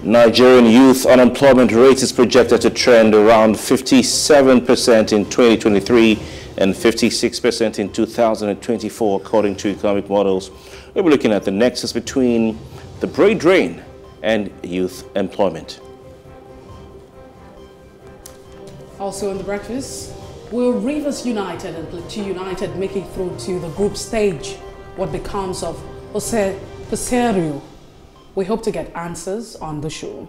Nigerian youth unemployment rate is projected to trend around 57% in 2023 and 56% in 2024, according to economic models. We'll be looking at the nexus between the brain drain and youth employment. Also in the breakfast, will Rivers United and Plateau United make it through to the group stage? What becomes of Jose Peserio? We hope to get answers on the show.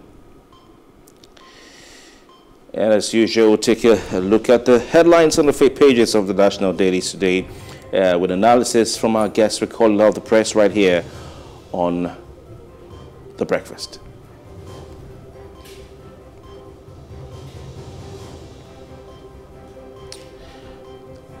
And as usual, we'll take a look at the headlines on the pages of the national dailies today with analysis from our guest recorded of the press right here on The Breakfast.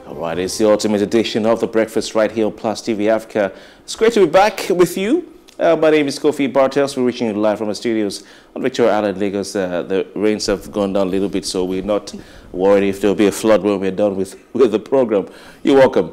All right, it's the ultimate edition of The Breakfast right here on PlusTvAfrica. It's great to be back with you. My name is Kofi Bartels. We're reaching you live from the studios on Victoria Island, Lagos. The rains have gone down a little bit, so we're not worried if there'll be a flood when we're done with the program. You're welcome.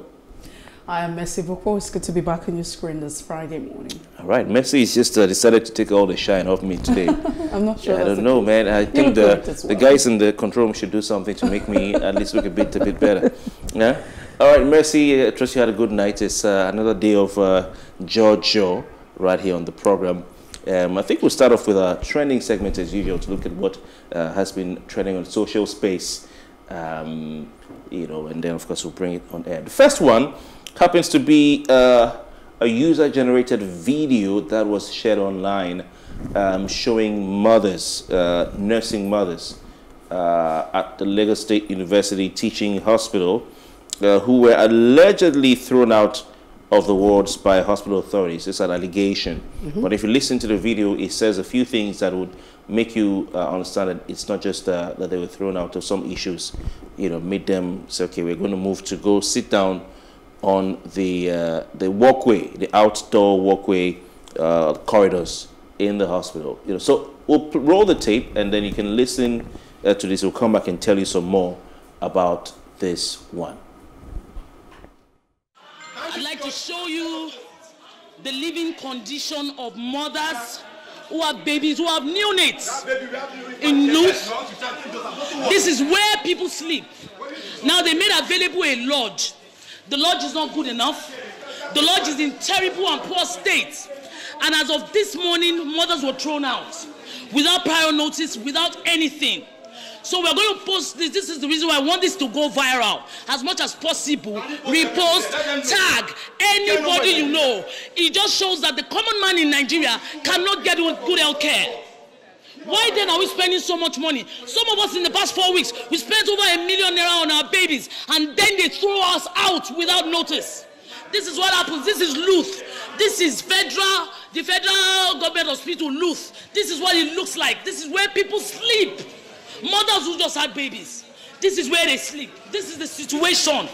I am Messi Boko. It's good to be back on your screen this Friday morning. All right, Messi has just decided to take all the shine off me today. I'm not sure. I don't know, man. I think the guys in the control room should do something to make me at least look a bit better. Yeah. All right, Messi. I trust you had a good night. It's another day of Giorgio right here on the program. I think we'll start off with our trending segment as usual to look at what has been trending on social space, you know, and then of course we'll bring it on air. The first one happens to be a user-generated video that was shared online showing mothers, nursing mothers at the Lagos State University Teaching Hospital who were allegedly thrown out of the wards by hospital authorities. It's an allegation. But if you listen to the video, it says a few things that would make you understand that it's not just that they were thrown out of some issues, you know, made them say, okay, we're going to move to go sit down on the walkway, the outdoor walkway corridors in the hospital. You know, so we'll roll the tape and then you can listen to this. We'll come back and tell you some more about this one. I'd like to show you the living condition of mothers who have babies, who have neonates in LUTH. This is where people sleep. Now they made available a lodge. The lodge is not good enough. The lodge is in terrible and poor state. And as of this morning, mothers were thrown out without prior notice, without anything. So we're going to post this. This is the reason why I want this to go viral as much as possible. Repost, tag anybody you know. It just shows that the common man in Nigeria cannot get good health care. Why then are we spending so much money? Some of us in the past 4 weeks, we spent over ₦1 million on our babies, and then they throw us out without notice. This is what happens. This is LUTH. This is the federal government hospital, LUTH. This is what it looks like. This is where people sleep. Mothers who just had babies. This is where they sleep. This is the situation.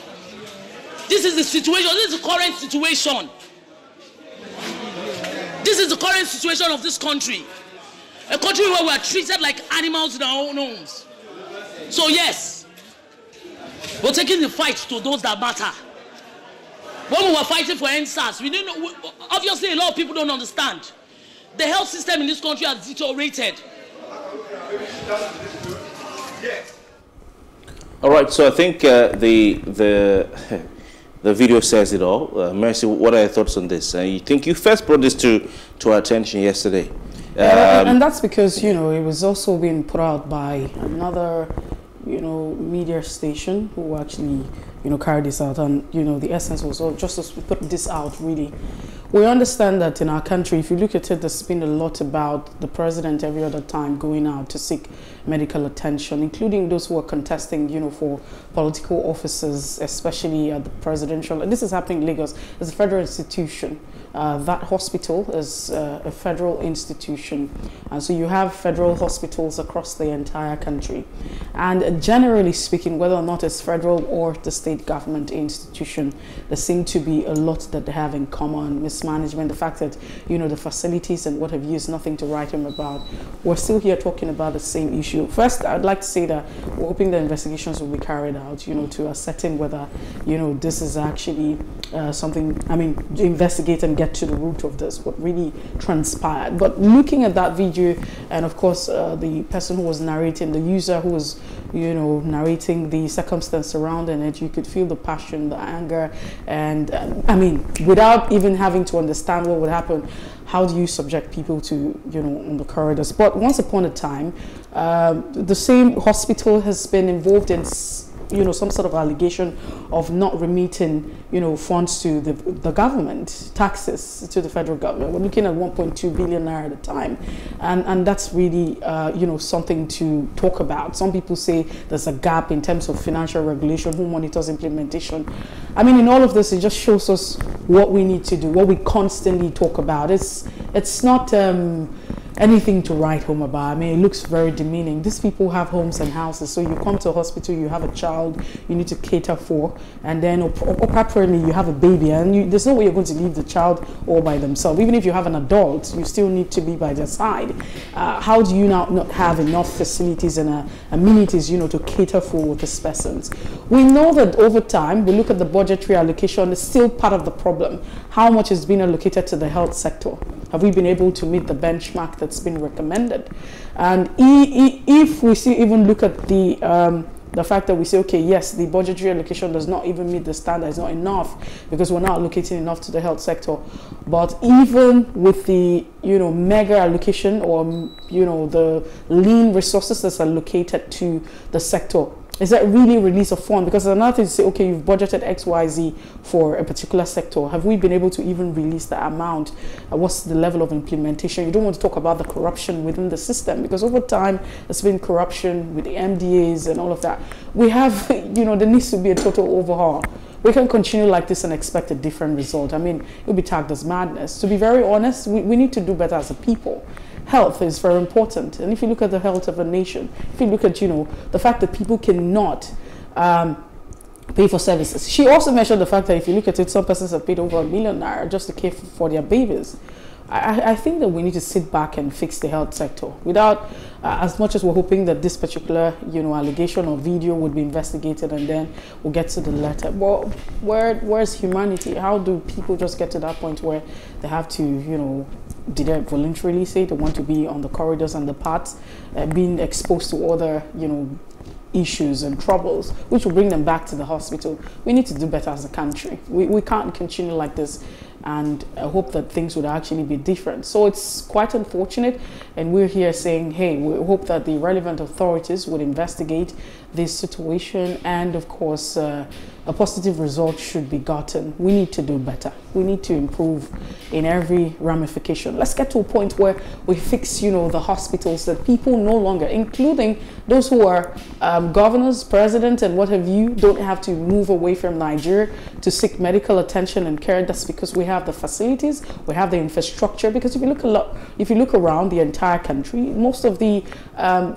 This is the situation. This is the current situation. This is the current situation of this country. A country where we are treated like animals in our own homes. So yes, we're taking the fight to those that matter. When we were fighting for NSAS, we didn't know, obviously a lot of people don't understand. The health system in this country has deteriorated. All right, so I think the video says it all. Mercy, what are your thoughts on this? You think you first brought this to our attention yesterday. And that's because, you know, it was also being put out by another, you know, media station who actually, you know, carried this out. And, you know, the essence was just to put this out, really. We understand that in our country, if you look at it, there's been a lot about the president every other time going out to seek medical attention, including those who are contesting, you know, for political offices, especially at the presidential. And this is happening in Lagos. It's a federal institution. That hospital is a federal institution. And so you have federal hospitals across the entire country. And generally speaking, whether or not it's federal or the state government institution, there seem to be a lot that they have in common. Mismanagement, the fact that, you know, the facilities and what have you is nothing to write home about. We're still here talking about the same issue. First, I'd like to say that we're hoping the investigations will be carried out, you know, to ascertain whether, you know, this is actually something, I mean, investigate and get to the root of this, what really transpired. But looking at that video, and of course the person who was narrating, the user who was, you know, narrating the circumstance surrounding it, you could feel the passion, the anger, and I mean, without even having to understand what would happen, how do you subject people to, you know, on the corridors? But once upon a time, the same hospital has been involved in, you know, some sort of allegation of not remitting, you know, funds to the government, taxes to the federal government. We're looking at 1.2 billion naira at a time, and that's really, you know, something to talk about. Some people say there's a gap in terms of financial regulation, who monitors implementation. I mean, in all of this, it just shows us what we need to do, what we constantly talk about. It's not anything to write home about. I mean, it looks very demeaning. These people have homes and houses, so you come to a hospital, you have a child you need to cater for, and then apparently you have a baby, and there's no way you're going to leave the child all by themselves. Even if you have an adult, you still need to be by their side. How do you now not have enough facilities and amenities, you know, to cater for these persons? We know that over time, we look at the budgetary allocation, it's still part of the problem. How much is being allocated to the health sector? Have we been able to meet the benchmark that's been recommended? And if we even look at the fact that we say, okay, yes, the budgetary allocation does not even meet the standard, it's not enough because we're not allocating enough to the health sector. But even with the, you know, mega allocation, or, you know, the lean resources that's allocated to the sector, is that really release of fund? Because another thing to say, okay, you've budgeted XYZ for a particular sector. Have we been able to even release that amount? What's the level of implementation? You don't want to talk about the corruption within the system, because over time, there's been corruption with the MDAs and all of that. We have, you know, there needs to be a total overhaul. We can continue like this and expect a different result. I mean, it would be tagged as madness. To be very honest, we need to do better as a people. Health is very important, and if you look at the health of a nation, if you look at, you know, the fact that people cannot pay for services. She also mentioned the fact that if you look at it, some persons have paid over $1 million just to care for their babies. I think that we need to sit back and fix the health sector without, as much as we're hoping that this particular, you know, allegation or video would be investigated and then we'll get to the letter. Well, where's humanity? How do people just get to that point where they have to, you know, did they voluntarily say they want to be on the corridors and the paths, being exposed to other, you know, issues and troubles, which will bring them back to the hospital? We need to do better as a country. We can't continue like this, and I hope that things would actually be different. So it's quite unfortunate, and we're here saying, hey, we hope that the relevant authorities would investigate this situation, and of course a positive result should be gotten. We need to do better. We need to improve in every ramification. Let's get to a point where we fix, you know, the hospitals, that people no longer, including those who are governors, president, and what have you, don't have to move away from Nigeria to seek medical attention and care. That's because we have the facilities, we have the infrastructure. Because if you look around the entire country, most of the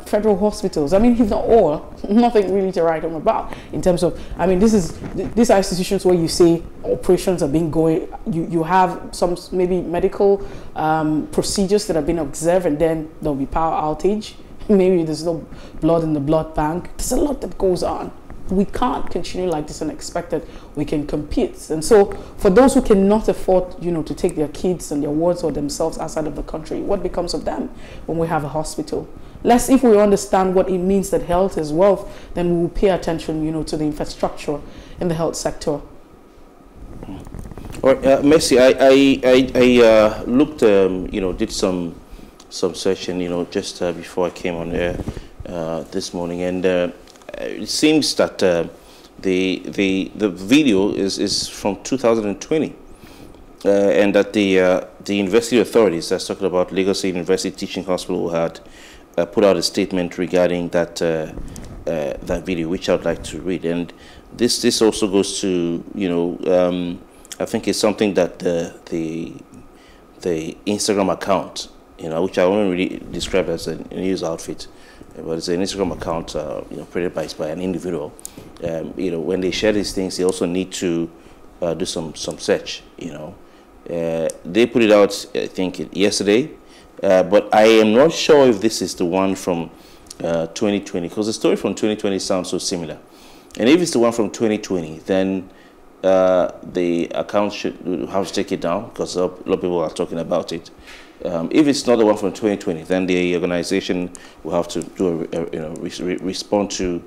federal hospitals, I mean, if not all, nothing really to write home about in terms of, I mean, these are institutions where you say operations are being going, you have some maybe medical procedures that have been observed, and then there'll be power outage. Maybe there's no blood in the blood bank. There's a lot that goes on. We can't continue like this and expect that we can compete. And so for those who cannot afford, you know, to take their kids and their wards or themselves outside of the country, what becomes of them when we have a hospital? If we understand what it means that health is wealth, then we will pay attention, you know, to the infrastructure in the health sector. All right, Mercy, I looked, you know, did some searching, you know, just before I came on air this morning, and it seems that the video is from 2020, and that the university authorities, that's talking about Lagos State University Teaching Hospital, had put out a statement regarding that that video, which I'd like to read. And this also goes to, you know, I think it's something that the Instagram account, you know, which I won't really describe as a news outfit, but it's an Instagram account, you know, created by an individual. You know, when they share these things, they also need to do some search. You know, they put it out, I think, yesterday, but I am not sure if this is the one from 2020, because the story from 2020 sounds so similar. And if it's the one from 2020, then the account should have to take it down because a lot of people are talking about it. If it's not the one from 2020, then the organization will have to do respond to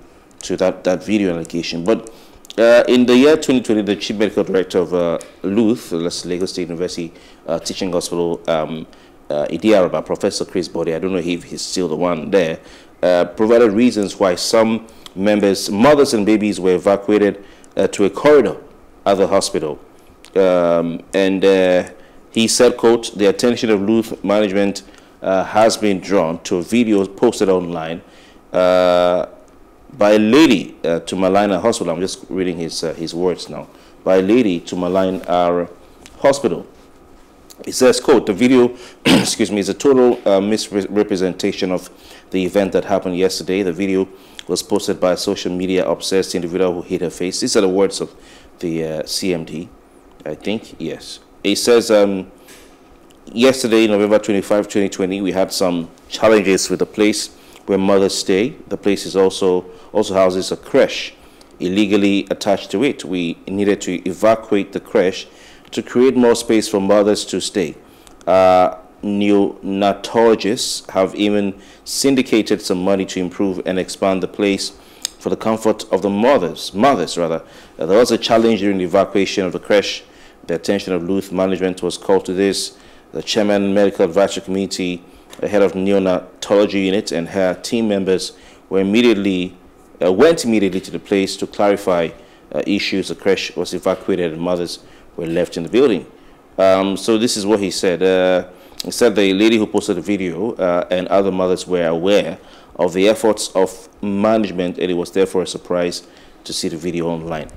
that video allegation. But in the year 2020, the chief medical director of LUTH, Lagos State University Teaching Hospital, Idiaraba, Professor Chris Body, I don't know if he's still the one there, provided reasons why some members, mothers and babies, were evacuated to a corridor at the hospital. He said, quote, the attention of LUTH management has been drawn to a video posted online by a lady to malign our hospital. I'm just reading his words now. By a lady to malign our hospital. It says, quote, the video, excuse me, is a total misrepresentation of the event that happened yesterday. The video was posted by a social media obsessed individual who hid her face. These are the words of the CMD, I think, yes. It says, yesterday, November 25, 2020, we had some challenges with the place where mothers stay. The place is also houses a creche illegally attached to it. We needed to evacuate the creche to create more space for mothers to stay. Neonatologists have even syndicated some money to improve and expand the place for the comfort of the mothers. There was a challenge during the evacuation of the creche. The attention of LUTH management was called to this. The chairman, medical advisory committee, the head of neonatology unit, and her team members went immediately to the place to clarify issues. The creche was evacuated and mothers were left in the building. So this is what he said. He said the lady who posted the video and other mothers were aware of the efforts of management, and it was therefore a surprise to see the video online.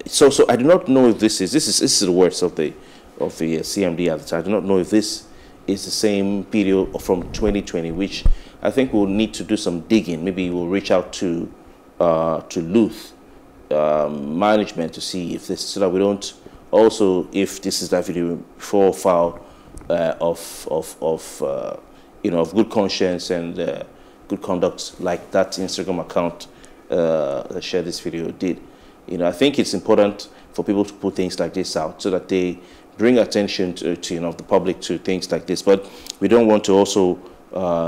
So I do not know if this is the words of the CMD at the time. I do not know if this is the same video from 2020, which I think we'll need to do some digging. Maybe we'll reach out to LUTH management to see if this, so that we don't also, if this is that video, before file of good conscience and good conduct, like that Instagram account that shared this video did. I think it's important for people to put things like this out so that they bring attention to the public to things like this. But we don't want to also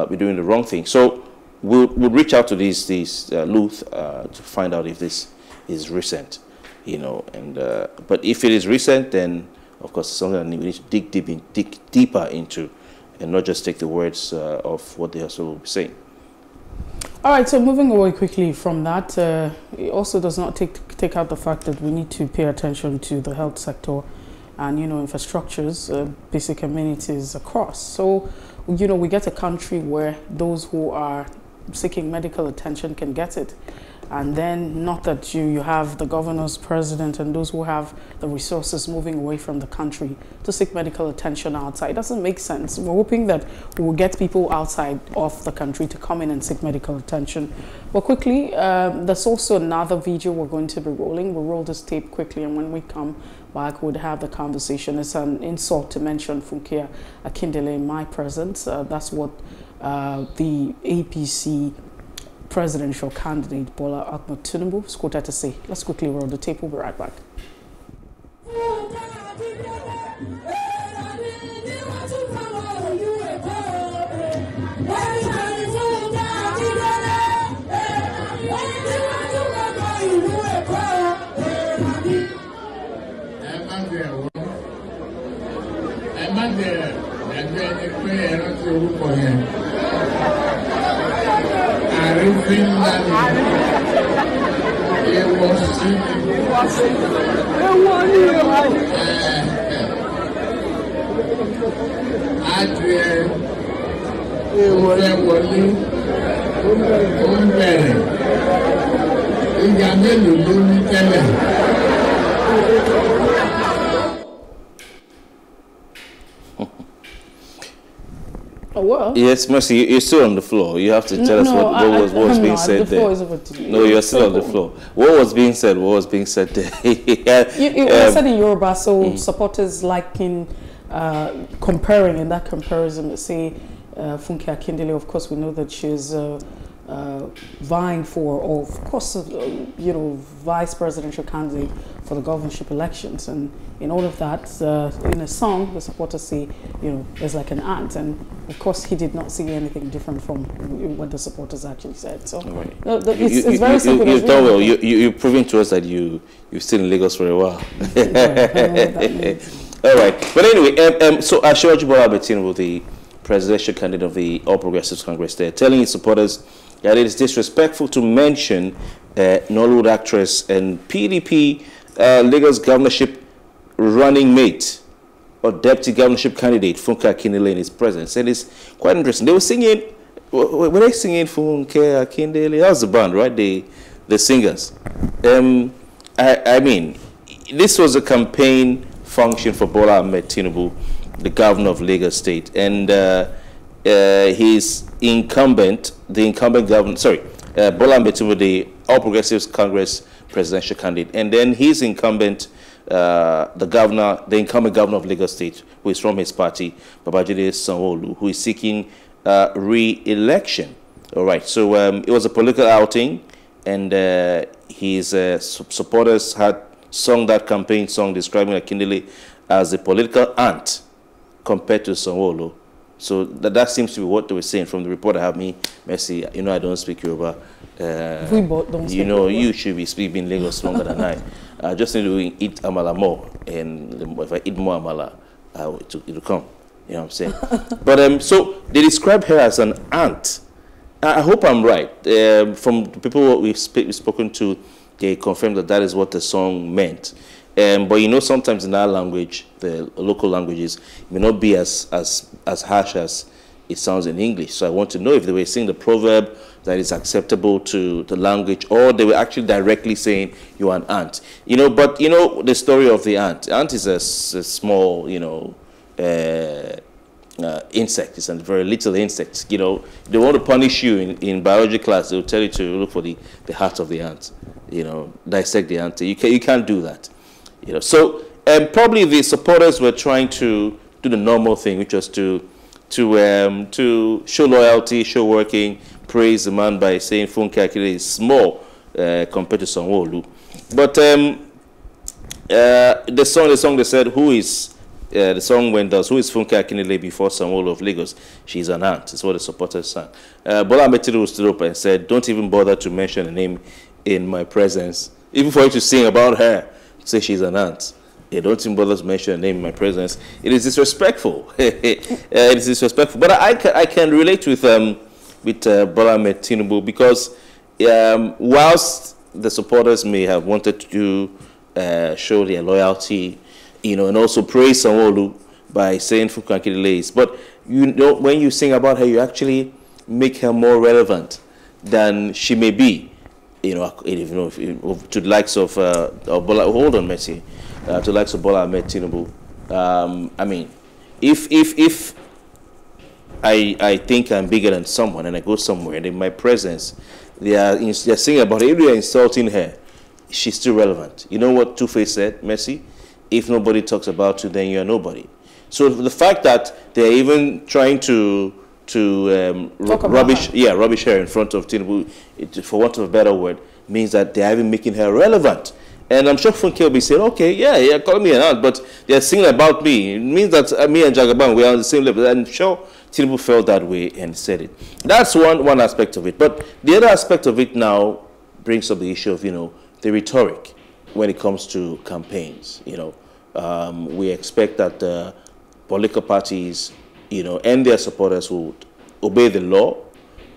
be doing the wrong thing. So we'll reach out to these LUTH to find out if this is recent, but if it is recent, then of course it's something that we need to dig deeper into, and not just take the words of what the hospital will be saying. All right, so moving away quickly from that, it also does not take out the fact that we need to pay attention to the health sector and, infrastructures, basic amenities across. So, we get a country where those who are seeking medical attention can get it. And then, not that you have the governors, president, and those who have the resources moving away from the country to seek medical attention outside. It doesn't make sense. We're hoping that we will get people outside of the country to come in and seek medical attention. But quickly, there's also another video we're going to be rolling. We'll roll this tape quickly, and when we come back, we'll have the conversation. It's an insult to mention Funke Akindele in my presence. That's what the APC presidential candidate Bola Ahmed Tinubu is quoted to say. Let's quickly roll the tape. We'll be right back. Oh, well. Yes, Mercy, you're still on the floor. You have to tell us what was being said there. No, you're still on the floor. What was being said? What was being said there? You said in Yoruba, so supporters like in comparing, in that comparison, say Funke Akindele, of course, we know that she's vying for, or of course, you know, vice presidential candidate for the governorship elections. And in all of that, in a song, the supporters say, you know, it's like an ant. And of course, he did not see anything different from what the supporters actually said. So right. It's very simple. You've done well. You're proving to us that you're still in Lagos for a while. Right, I know what that means. All right. But anyway, so Asiwaju Bola Ahmed Tinubu, the presidential candidate of the All Progressives Congress, there, telling his supporters that it is disrespectful to mention Nollywood actress and PDP Lagos governorship running mate or deputy governorship candidate Funke Akindele in his presence. And it's quite interesting. They were singing, were they singing Funke Akindele? That was the band, right? The singers. I mean, this was a campaign function for Bola Ahmed Tinubu, the governor of Lagos State, and his incumbent, Bola Ahmed Tinubu, the All Progressives Congress presidential candidate, and then his incumbent, the incumbent governor of Lagos State, who is from his party, Babajide Sanwo-Olu, who is seeking re-election. All right, so it was a political outing, and his supporters had sung that campaign song describing Akindele as a political ant compared to Sanwo-Olu. So that seems to be what they were saying from the report I have. Mercy, you know I don't speak Yoruba. We both don't speak You know, Yoruba. you should be speaking Lagos longer than I. I just need to eat amala more, and if I eat more amala, it'll come. You know what I'm saying? But so they describe her as an ant. I hope I'm right. From the people we've spoken to, they confirmed that is what the song meant. But you know, sometimes in our language, the local languages, it may not be as harsh as it sounds in English. So I want to know if they were saying the proverb that is acceptable to the language, or they were actually directly saying you're an ant. You know, but you know the story of the ant. Ant is a small, you know, insect. It's a very little insect. You know, they want to punish you in biology class. They'll tell you to look for the heart of the ant. You know, dissect the ant. You can't do that. You know, so probably the supporters were trying to do the normal thing, which was to show loyalty, show working, praise the man by saying Funke Akindele is small compared to Sanwo-Olu. But the song they said, the song went thus: who is Funke Akindele before Sanwo-Olu of Lagos? She's an ant. That's what the supporters sang. Bola Ahmed Tinubu stood up and said, don't even bother to mention a name in my presence. Even for you to sing about her, say she's an ant. Yeah, don't even bother to mention a name in my presence. It is disrespectful. It is disrespectful. But I can relate with Bola Ahmed Tinubu, because whilst the supporters may have wanted to show their loyalty, you know, and also praise Sanwo-Olu by saying Funke Akindele is, but you know, when you sing about her, you actually make her more relevant than she may be. You know, to the likes of Bola, hold on, Messi, to the likes of Bola Ahmed Tinubu. I mean, if I think I'm bigger than someone and I go somewhere and in my presence they're singing about her, if they're insulting her, she's still relevant. You know what Two-Face said, Messi? If nobody talks about you, then you're nobody. So the fact that they're even trying to rubbish her in front of Tinubu, for want of a better word, means that they're even making her relevant. And I'm sure Funke will be saying, okay, yeah, call me an ant, but they're singing about me. It means that me and Jagaban, we're on the same level. I'm sure Tinubu felt that way and said it. That's one aspect of it. But the other aspect of it now brings up the issue of, you know, the rhetoric when it comes to campaigns. You know, we expect that political parties, you know, and their supporters would obey the law,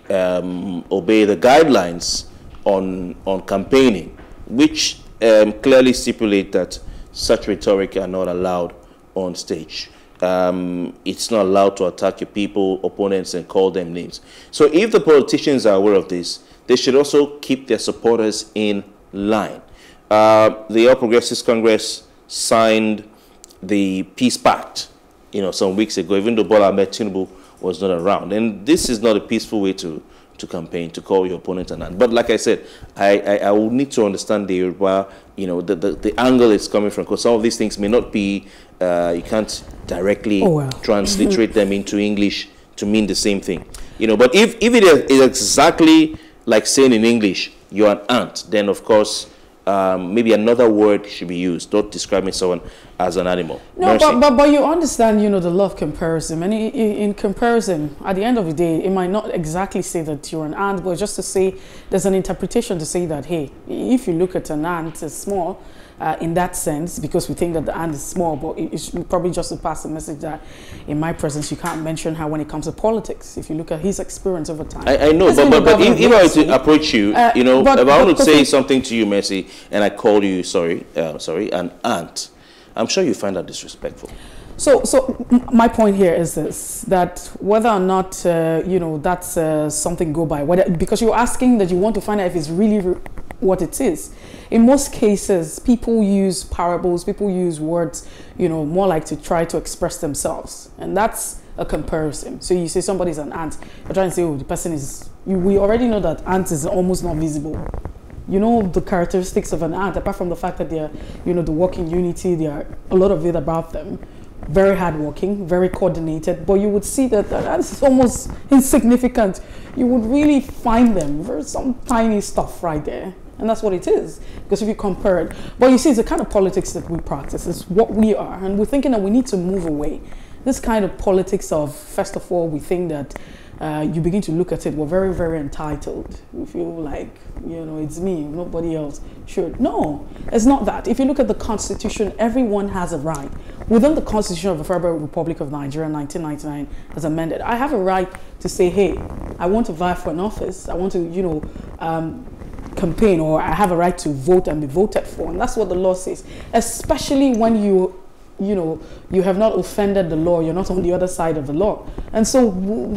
obey the guidelines on campaigning, which clearly stipulate that such rhetoric are not allowed on stage. It's not allowed to attack your people, opponents, and call them names. So if the politicians are aware of this, they should also keep their supporters in line. The All Progressives Congress signed the Peace Pact, you know, some weeks ago, even though Bola Ahmed Tinubu was not around. And this is not a peaceful way to campaign, to call your opponent an ant. But like I said, I will need to understand the Yoruba, you know, the angle it's coming from, because some of these things may not be, you can't directly transliterate them into English to mean the same thing. You know, but if it is exactly like saying in English, you're an ant, then of course, maybe another word should be used. Don't describe someone as an animal. No, but you understand, you know, the law of comparison. And in comparison, at the end of the day, it might not exactly say that you're an ant, but just to say there's an interpretation to say that, hey, if you look at an ant as small, in that sense, because we think that the ant is small, but it's probably just to pass the message that in my presence, you can't mention her when it comes to politics. If you look at his experience over time. I know, but if I were to approach you, you know, if I want to say something to you, Mercy, and I call you, an ant, I'm sure you find that disrespectful. So my point here is this, that whether or not, you know, that's something go by, because you're asking that you want to find out if it's really what it is. In most cases, people use parables, people use words, you know, more like to try to express themselves. And that's a comparison. So you say somebody's an ant, you're trying to say, oh, the person is, we already know that ant is almost not visible. You know the characteristics of an ant, apart from the fact that they're, you know, the work in unity, there are a lot of it about them. Very hardworking, very coordinated, but you would see that that's almost insignificant. You would really find them. There's some tiny stuff right there. And that's what it is, because if you compare it, but you see, it's the kind of politics that we practice. It's what we are, and we're thinking that we need to move away. This kind of politics of, first of all, we think that you begin to look at it, we're very, very entitled. We feel like, you know, it's me, nobody else should. No, it's not that. If you look at the Constitution, everyone has a right. Within the Constitution of the Federal Republic of Nigeria, 1999, as amended, I have a right to say, hey, I want to vie for an office. I want to, you know, campaign, or I have a right to vote and be voted for. And that's what the law says, especially when you know, you have not offended the law, you're not on the other side of the law. And so,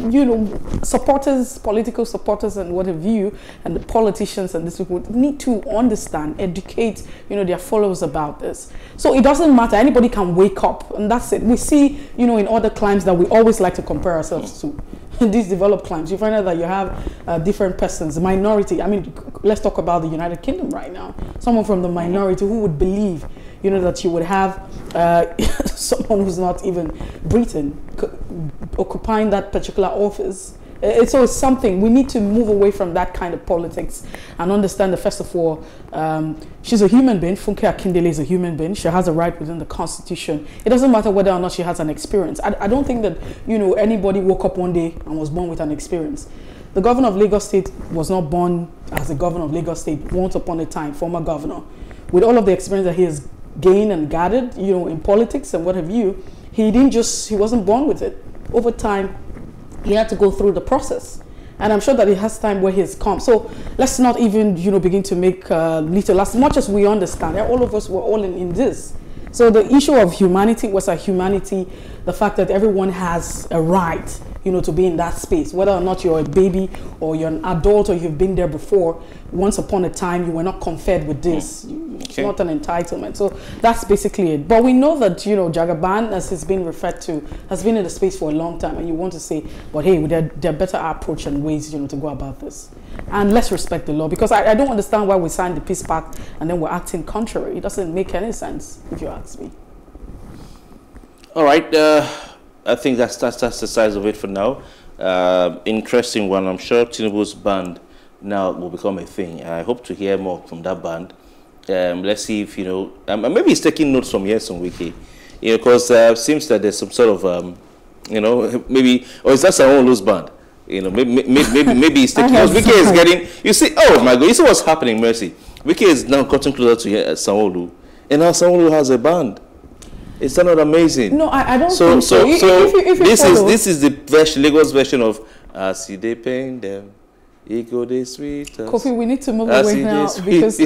you know, supporters, political supporters and what have you, and the politicians and these people need to understand, educate, you know, their followers about this. So it doesn't matter, anybody can wake up, and that's it. We see, you know, in other climes that we always like to compare ourselves to. In these developed climes, you find out that you have different persons, minority. I mean, let's talk about the United Kingdom right now. Someone from the minority who would believe, you know, that you would have someone who's not even Britain occupying that particular office. It's always something. We need to move away from that kind of politics and understand that, first of all, she's a human being. Funke Akindele is a human being. She has a right within the Constitution. It doesn't matter whether or not she has an experience. I don't think that, you know, anybody woke up one day and was born with an experience. The governor of Lagos State was not born as the governor of Lagos State once upon a time, former governor. With all of the experience that he has gained and gathered, you know, in politics and what have you, he wasn't born with it. Over time, he had to go through the process. And I'm sure that it has time where he has come. So let's not even, you know, begin to make little, as much as we understand, all of us were all in this. So the issue of humanity was a humanity, the fact that everyone has a right, you know, to be in that space, whether or not you're a baby or you're an adult or you've been there before. Once upon a time, you were not conferred with this. It's not an entitlement. So that's basically it. But we know that, you know, Jagaban, as it's been referred to, has been in the space for a long time. And you want to say, but hey, there are better approach and ways, you know, to go about this. And let's respect the law, because I don't understand why we signed the peace pact and then we're acting contrary. It doesn't make any sense, if you ask me. All right. I think that's the size of it for now. Interesting one. I'm sure Tinubu's band now will become a thing. I hope to hear more from that band. Let's see if, you know, maybe he's taking notes from here some wiki, you know, because it seems that there's some sort of, you know, maybe, or is that Sanwo-Olu's band? You know, maybe he's taking notes. Wiki is getting, you see, oh my God, you see what's happening, Mercy. Wiki is now getting closer to Sanwo-Olu, and now Sanwo-Olu has a band. Is that not amazing? No, I don't think so. This is the version, Lagos version of "As they pain them, ego they sweet." Kofi, we need to move away now because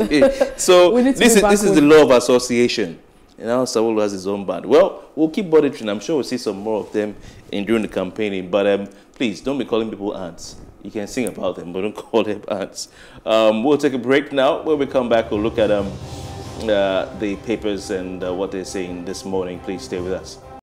so this is the law of association. And now Sanwo-Olu has his own band. Well, we'll keep monitoring. I'm sure we'll see some more of them during the campaigning. But please don't be calling people ants. You can sing about them, but don't call them ants. We'll take a break now. When we come back, we'll look at the papers and what they're saying this morning. Please stay with us.